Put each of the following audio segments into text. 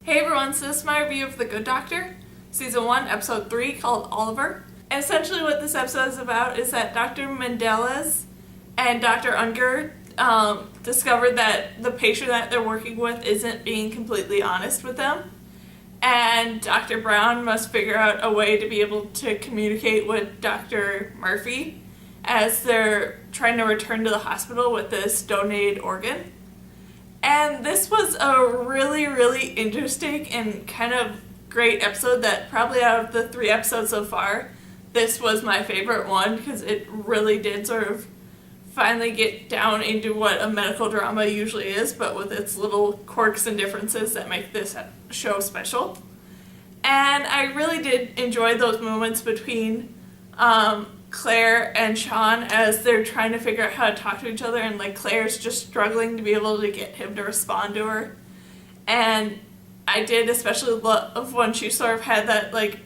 Hey everyone, so this is my review of The Good Doctor, Season 1, Episode 3, called Oliver. And essentially what this episode is about is that Dr. Mendelez and Dr. Unger discovered that the patient that they're working with isn't being completely honest with them. And Dr. Brown must figure out a way to be able to communicate with Dr. Murphy as they're trying to return to the hospital with this donated organ. And this was a really, really interesting and kind of great episode that probably out of the 3 episodes so far, this was my favorite one because it really did sort of finally get down into what a medical drama usually is, but with its little quirks and differences that make this show special. And I really did enjoy those moments between Claire and Sean as they're trying to figure out how to talk to each other, and like Claire's just struggling to be able to get him to respond to her. And I did especially love when she sort of had that like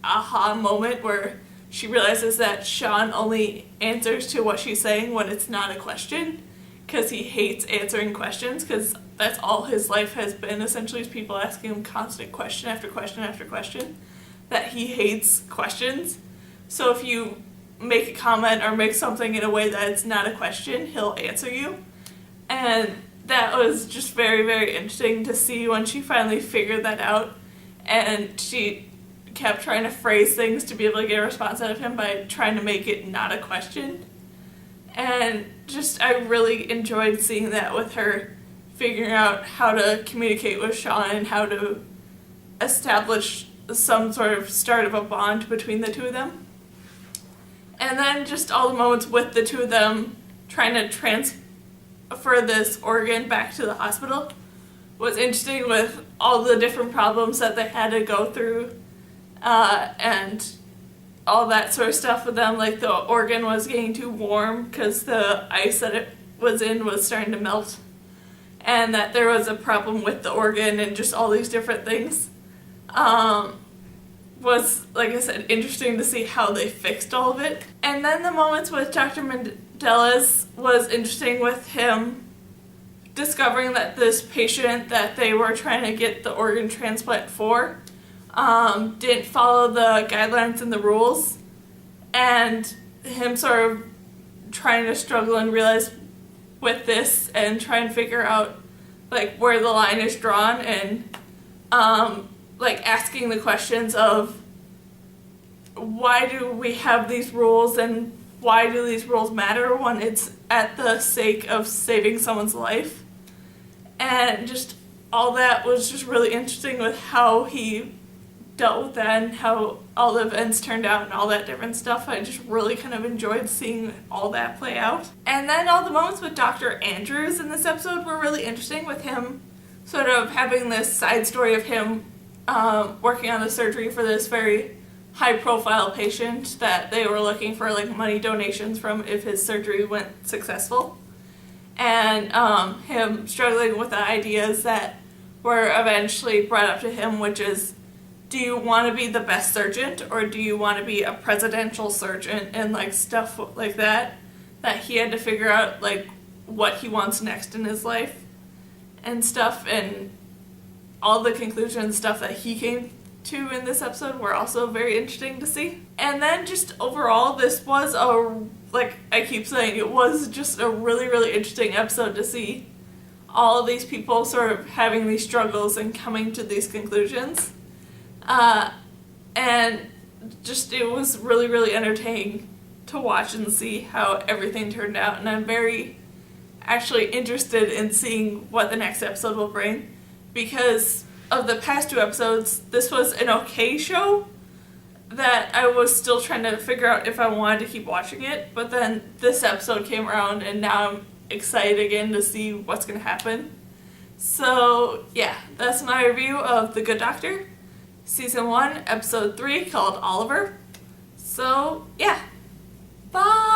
aha moment where she realizes that Sean only answers to what she's saying when it's not a question, because he hates answering questions, because that's all his life has been essentially, is people asking him constant question after question after question, that he hates questions. So if you make a comment or make something in a way that it's not a question, he'll answer you. And that was just very, very interesting to see when she finally figured that out, and she kept trying to phrase things to be able to get a response out of him by trying to make it not a question. And just I really enjoyed seeing that with her figuring out how to communicate with Sean and how to establish some sort of start of a bond between the two of them. And then just all the moments with the two of them trying to transfer this organ back to the hospital was interesting, with all the different problems that they had to go through and all that sort of stuff with them. Like the organ was getting too warm because the ice that it was in was starting to melt, and that there was a problem with the organ and just all these different things. Was, like I said, interesting to see how they fixed all of it. And then the moments with Dr. Mendelez was interesting, with him discovering that this patient that they were trying to get the organ transplant for didn't follow the guidelines and the rules, and him sort of trying to struggle and realize with this and try and figure out like where the line is drawn, and like asking the questions of why do we have these rules and why do these rules matter when it's at the sake of saving someone's life. And just all that was just really interesting with how he dealt with that and how all the events turned out and all that different stuff. I just really kind of enjoyed seeing all that play out. And then all the moments with Dr. Andrews in this episode were really interesting, with him sort of having this side story of him working on the surgery for this very high-profile patient that they were looking for like money donations from if his surgery went successful, and him struggling with the ideas that were eventually brought up to him, which is, do you want to be the best surgeon or do you want to be a presidential surgeon, and like stuff like that he had to figure out like what he wants next in his life and stuff. And all the conclusion stuff that he came to in this episode were also very interesting to see. And then just overall, this was like I keep saying, it was just a really, really interesting episode to see all of these people sort of having these struggles and coming to these conclusions. And just it was really, really entertaining to watch and see how everything turned out. And I'm very actually interested in seeing what the next episode will bring, because of the past 2 episodes, this was an okay show that I was still trying to figure out if I wanted to keep watching it, but then this episode came around and now I'm excited again to see what's going to happen. So yeah, that's my review of The Good Doctor, Season 1, Episode 3, called Oliver. So yeah, bye!